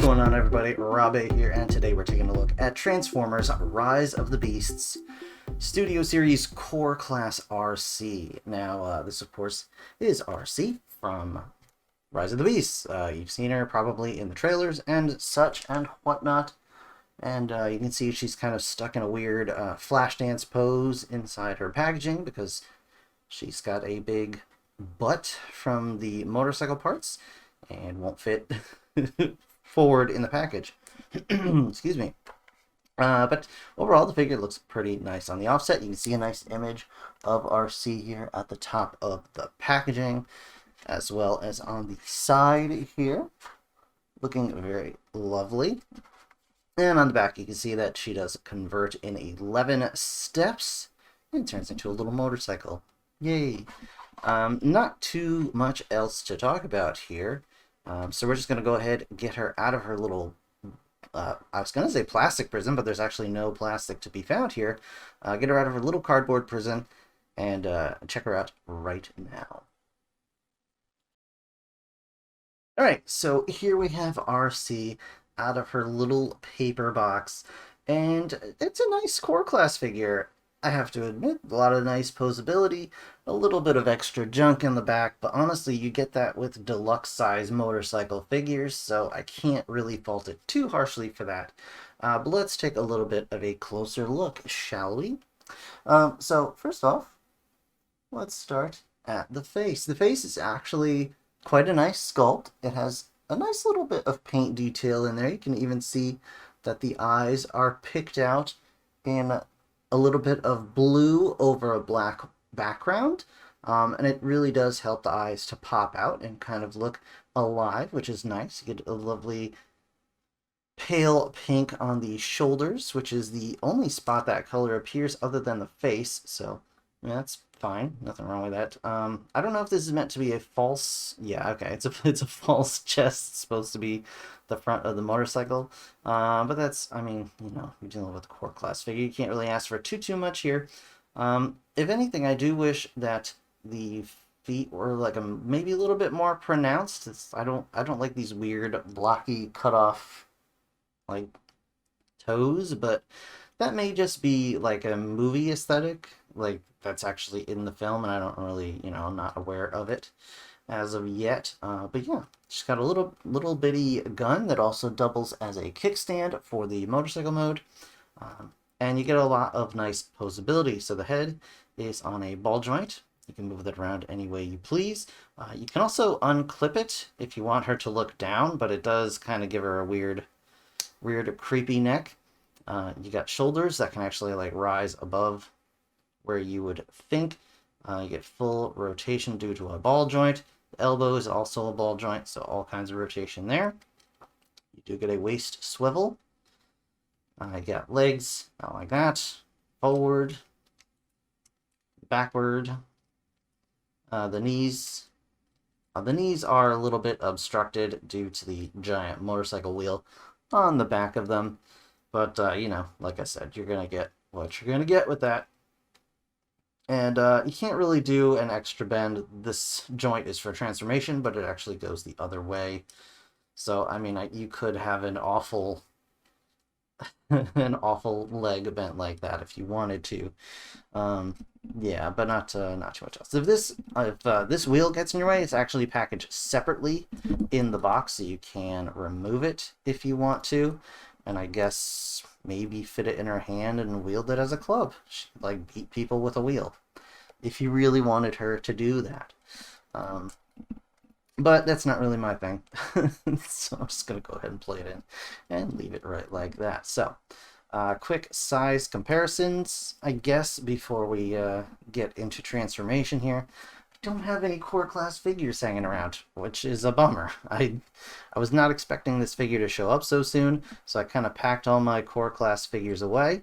going on, everybody? Rabe here, and today we're taking a look at Transformers Rise of the Beasts Studio Series Core Class Arcee. Now, this, of course, is Arcee from Rise of the Beasts. You've seen her probably in the trailers and such and whatnot. And you can see she's kind of stuck in a weird flash dance pose inside her packaging because she's got a big butt from the motorcycle parts and won't fit forward in the package. Excuse me. But overall, the figure looks pretty nice on the offset. You can see a nice image of Arcee here at the top of the packaging, as well as on the side here. Looking very lovely. And on the back, you can see that she does convert in 11 steps and turns into a little motorcycle. Yay! Not too much else to talk about here. So we're just going to go ahead and get her out of her little, I was going to say plastic prison, but there's actually no plastic to be found here. Get her out of her little cardboard prison and check her out right now. Alright, so here we have Arcee out of her little paper box, and it's a nice core class figure. I have to admit, a lot of nice posability, a little bit of extra junk in the back, but honestly, you get that with deluxe size motorcycle figures, so I can't really fault it too harshly for that. But let's take a little bit of a closer look, shall we? So first off, let's start at the face. The face is actually quite a nice sculpt. It has a nice little bit of paint detail in there. You can even see that the eyes are picked out in a little bit of blue over a black background, and it really does help the eyes to pop out and kind of look alive, which is nice. You get a lovely pale pink on the shoulders, which is the only spot that color appears other than the face, so yeah, that's fine. Nothing wrong with that. I don't know if this is meant to be a false... Yeah, okay, it's a false chest. It's supposed to be the front of the motorcycle. But that's, I mean, you know, you're dealing with a core class figure. You can't really ask for too much here. If anything, I do wish that the feet were like maybe a little bit more pronounced. I don't like these weird blocky cut off like toes, but that may just be like a movie aesthetic. Like that's actually in the film, and I don't really, you know, I'm not aware of it as of yet. But yeah, she's got a little bitty gun that also doubles as a kickstand for the motorcycle mode. And you get a lot of nice posability. So the head is on a ball joint. You can move it around any way you please. You can also unclip it if you want her to look down, but it does kind of give her a weird creepy neck. You got shoulders that can actually like rise above where you would think. You get full rotation due to a ball joint. The elbow is also a ball joint, so all kinds of rotation there. You do get a waist swivel. You got legs out like that, forward, backward. The knees are a little bit obstructed due to the giant motorcycle wheel on the back of them. But, you know, like I said, you're going to get what you're going to get with that. And you can't really do an extra bend. This joint is for transformation, but it actually goes the other way. So, I mean, you could have an awful leg bent like that if you wanted to. Yeah, but not too much else. If this wheel gets in your way, it's actually packaged separately in the box, so you can remove it if you want to. And I guess maybe fit it in her hand and wield it as a club. She'd, like, beat people with a wheel if you really wanted her to do that. But that's not really my thing. So I'm just going to go ahead and play it in and leave it right like that. So, quick size comparisons, I guess, before we get into transformation here. Don't have any core class figures hanging around, which is a bummer. I was not expecting this figure to show up so soon, so I kind of packed all my core class figures away,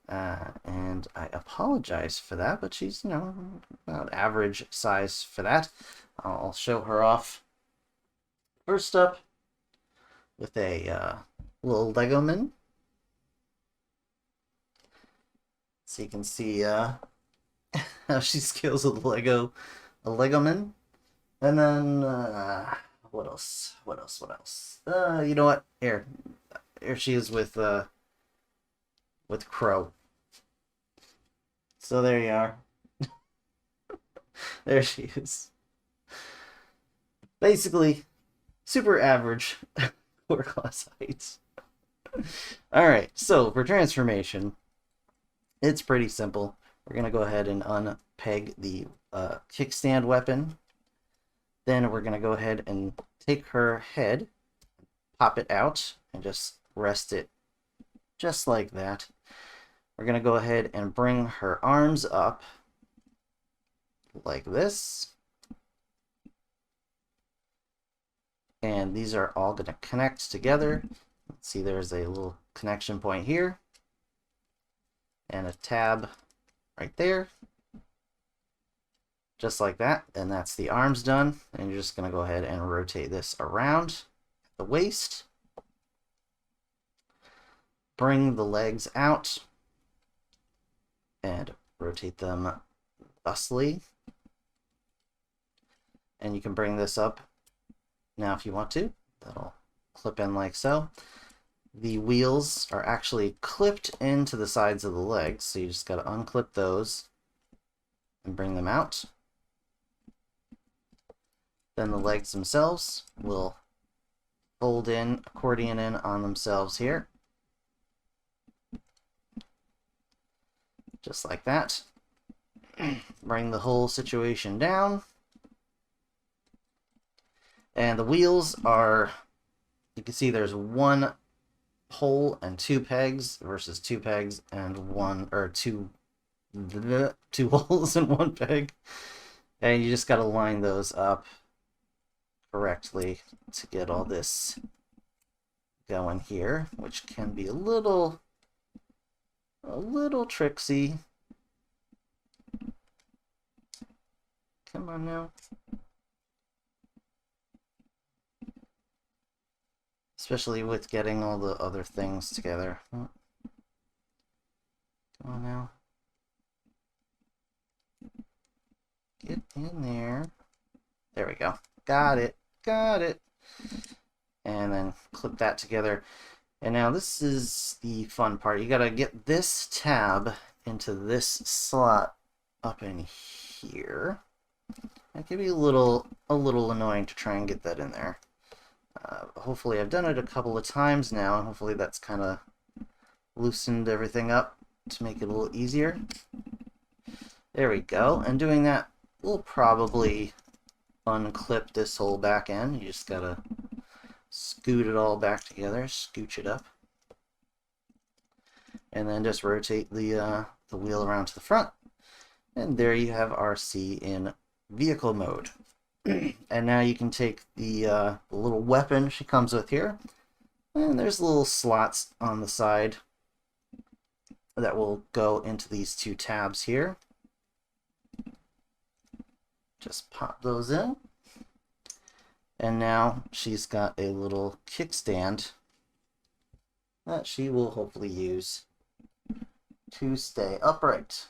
and I apologize for that, but she's, you know, about average size for that. I'll show her off first up with a little Lego man. So you can see how she scales with a Lego man. And then What else? What else? What else? You know what? Here she is with Crow. So there you are. There she is. Basically, super average core class heights. Alright, so for transformation, it's pretty simple. We're going to go ahead and unpeg the kickstand weapon. Then we're going to go ahead and take her head, pop it out, and just rest it just like that. We're going to go ahead and bring her arms up like this. And these are all going to connect together. Let's see, there's a little connection point here. And a tab right there. Just like that. And that's the arms done. And you're just going to go ahead and rotate this around the waist. Bring the legs out. And rotate them thusly. And you can bring this up now if you want to. That'll clip in like so. The wheels are actually clipped into the sides of the legs, so you just got to unclip those and bring them out. Then the legs themselves will fold in, accordion in on themselves here. Just like that. Bring the whole situation down. And the wheels are, you can see there's one hole and 2 pegs versus 2 pegs and two holes and 1 peg. And you just got to line those up correctly to get all this going here, which can be a little tricksy. Come on now. Especially with getting all the other things together. Come on now. Get in there. There we go. Got it. Got it. And then clip that together. And now this is the fun part. You gotta get this tab into this slot up in here. That can be a little annoying to try and get that in there. Hopefully I've done it a couple of times now, and hopefully that's kind of loosened everything up to make it a little easier. There we go. And doing that will probably unclip this whole back end. You just gotta scoot it all back together, scooch it up, and then just rotate the wheel around to the front. And there you have Arcee in vehicle mode. And now you can take the little weapon she comes with here, and there's little slots on the side that will go into these 2 tabs here. Just pop those in. And now she's got a little kickstand that she will hopefully use to stay upright.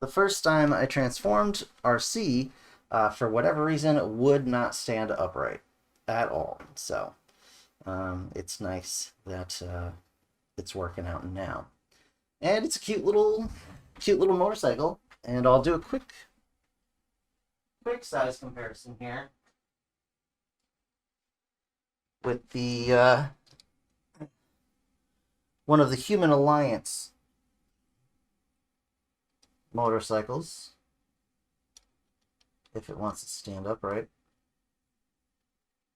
The first time I transformed Arcee, for whatever reason, it would not stand upright at all. So it's nice that it's working out now. And it's a cute little motorcycle. And I'll do a quick size comparison here with the one of the Human Alliance motorcycles, if it wants to stand upright,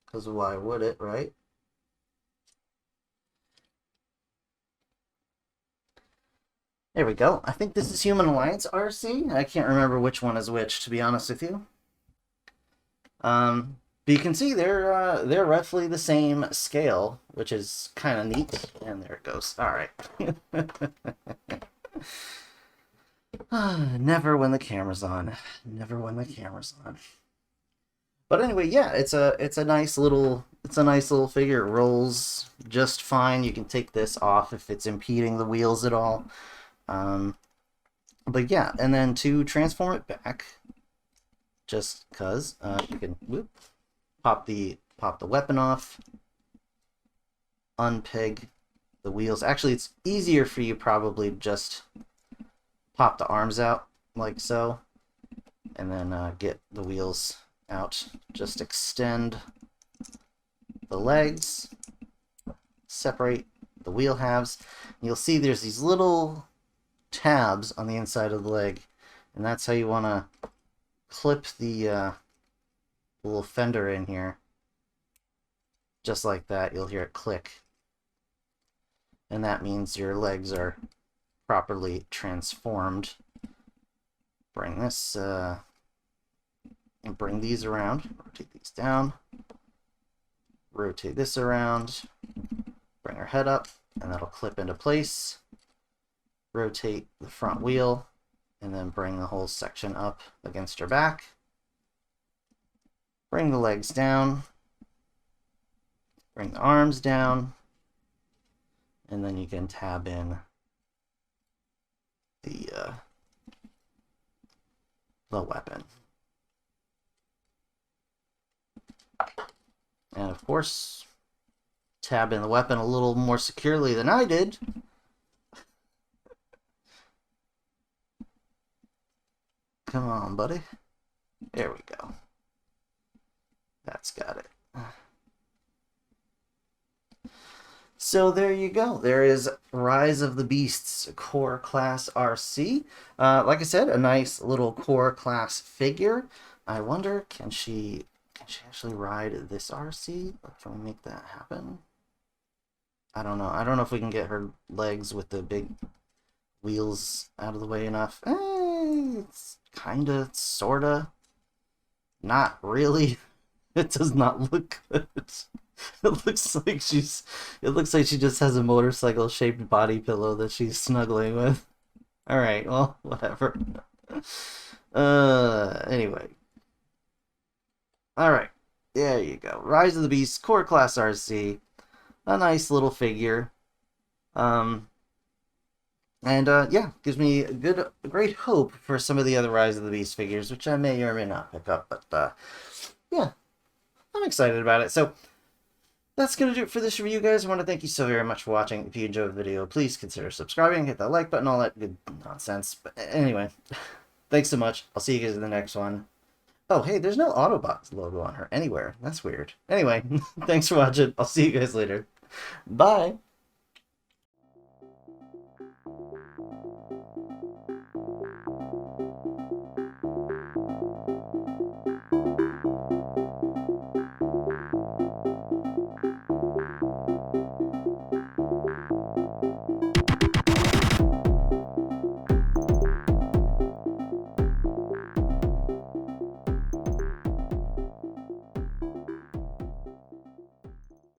because why would it, right? There we go. I think this is Human Alliance Arcee. I can't remember which one is which, to be honest with you. But you can see they're roughly the same scale, which is kind of neat. And there it goes. All right. Never when the camera's on. Never when the camera's on. But anyway, yeah, it's a nice little figure. It rolls just fine. You can take this off if it's impeding the wheels at all. But yeah, and then to transform it back, just because you can whoop, pop the weapon off, unpeg the wheels. Actually, it's easier for you probably just pop the arms out like so, and then get the wheels out. Just extend the legs, separate the wheel halves. You'll see there's these little tabs on the inside of the leg, and that's how you want to clip the little fender in here. Just like that, you'll hear it click. And that means your legs are properly transformed. Bring this, and bring these around. Rotate these down. Rotate this around. Bring her head up, and that'll clip into place. Rotate the front wheel, and then bring the whole section up against her back. Bring the legs down. Bring the arms down. And then you can tab in the weapon. And of course, tab in the weapon a little more securely than I did. Come on, buddy. There we go. That's got it. So there you go. There is Rise of the Beasts Core Class Arcee. Like I said, a nice little Core Class figure. I wonder, can she actually ride this Arcee? Can we make that happen? I don't know. I don't know if we can get her legs with the big wheels out of the way enough. It's kinda, sorta. Not really. It does not look good. It looks like she just has a motorcycle shaped body pillow that she's snuggling with. Alright, well, whatever. Anyway. Alright. There you go. Rise of the Beast, Core Class Arcee. A nice little figure. Yeah, gives me a great hope for some of the other Rise of the Beast figures, which I may or may not pick up, but yeah, I'm excited about it. So that's going to do it for this review, guys. I want to thank you so very much for watching. If you enjoyed the video, please consider subscribing, hit that like button, all that good nonsense. But anyway, thanks so much. I'll see you guys in the next one. Oh, hey, there's no Autobots logo on her anywhere. That's weird. Anyway, thanks for watching. I'll see you guys later. Bye.